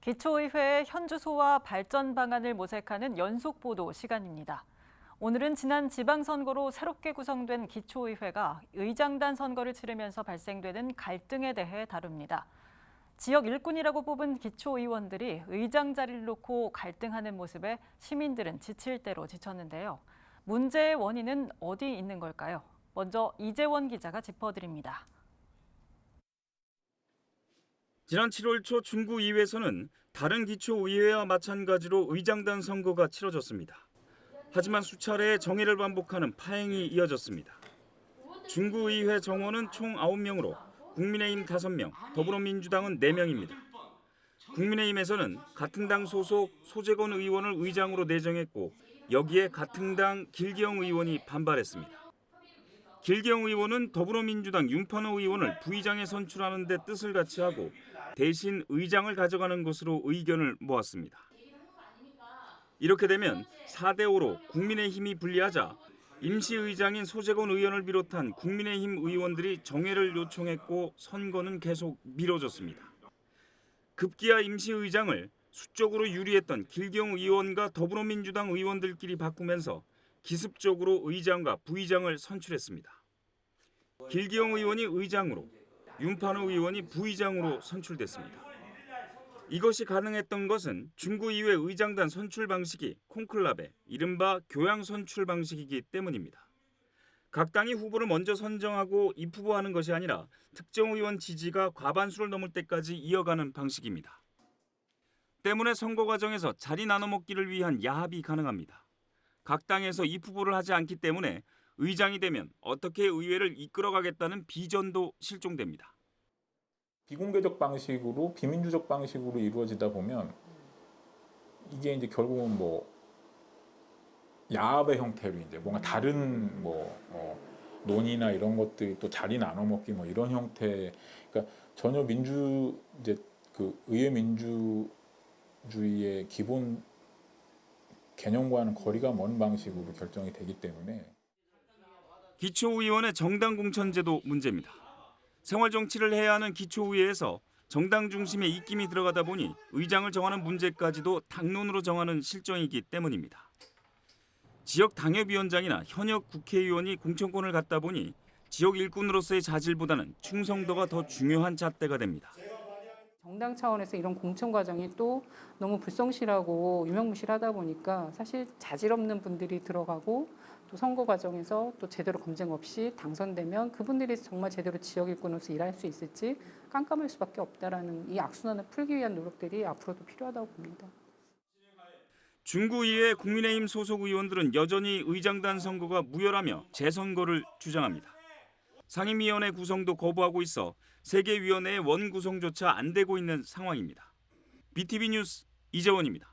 기초의회의 현주소와 발전 방안을 모색하는 연속 보도 시간입니다. 오늘은 지난 지방선거로 새롭게 구성된 기초의회가 의장단 선거를 치르면서 발생되는 갈등에 대해 다룹니다. 지역 일꾼이라고 뽑은 기초의원들이 의장 자리를 놓고 갈등하는 모습에 시민들은 지칠 대로 지쳤는데요. 문제의 원인은 어디 있는 걸까요? 먼저 이재원 기자가 짚어드립니다. 지난 7월 초 중구의회에서는 다른 기초의회와 마찬가지로 의장단 선거가 치러졌습니다. 하지만 수차례 정의를 반복하는 파행이 이어졌습니다. 중구의회 정원은 총 9명으로 국민의힘 5명, 더불어민주당은 4명입니다. 국민의힘에서는 같은 당 소속 소재건 의원을 의장으로 내정했고 여기에 같은 당 길기영 의원이 반발했습니다. 길기영 의원은 더불어민주당 윤판호 의원을 부의장에 선출하는 데 뜻을 같이 하고 대신 의장을 가져가는 것으로 의견을 모았습니다. 이렇게 되면 4대5로 국민의힘이 불리하자 임시의장인 소재건 의원을 비롯한 국민의힘 의원들이 정회를 요청했고 선거는 계속 미뤄졌습니다. 급기야 임시의장을 수적으로 유리했던 길기영 의원과 더불어민주당 의원들끼리 바꾸면서 기습적으로 의장과 부의장을 선출했습니다. 길기영 의원이 의장으로, 윤판호 의원이 부의장으로 선출됐습니다. 이것이 가능했던 것은 중구의회 의장단 선출 방식이 콘클라베, 이른바 교양 선출 방식이기 때문입니다. 각 당이 후보를 먼저 선정하고 입후보하는 것이 아니라 특정 의원 지지가 과반수를 넘을 때까지 이어가는 방식입니다. 때문에 선거 과정에서 자리 나눠먹기를 위한 야합이 가능합니다. 각 당에서 입후보를 하지 않기 때문에 의장이 되면 어떻게 의회를 이끌어가겠다는 비전도 실종됩니다. 비공개적 방식으로 비민주적 방식으로 이루어지다 보면 이게 이제 결국은 뭐 야합의 형태로 이제 뭔가 다른 논의나 이런 것들이 또 자리 나눠 먹기 뭐 이런 형태, 그러니까 전혀 이제 그 의회 민주주의의 기본 개념과는 거리가 먼 방식으로 결정이 되기 때문에 기초의원의 정당 공천제도 문제입니다. 생활 정치를 해야 하는 기초의회에서 정당 중심의 입김이 들어가다 보니 의장을 정하는 문제까지도 당론으로 정하는 실정이기 때문입니다. 지역 당협위원장이나 현역 국회의원이 공천권을 갖다 보니 지역 일꾼으로서의 자질보다는 충성도가 더 중요한 잣대가 됩니다. 정당 차원에서 이런 공천 과정이 또 너무 불성실하고 유명무실하다 보니까 사실 자질 없는 분들이 들어가고 또 선거 과정에서 또 제대로 검증 없이 당선되면 그분들이 정말 제대로 지역 일꾼으로서 일할 수 있을지 깜깜할 수밖에 없다라는 이 악순환을 풀기 위한 노력들이 앞으로도 필요하다고 봅니다. 중구의회 국민의힘 소속 의원들은 여전히 의장단 선거가 무효라며 재선거를 주장합니다. 상임위원회 구성도 거부하고 있어 세계위원회의 원구성조차 안 되고 있는 상황입니다. BTV 뉴스 이재원입니다.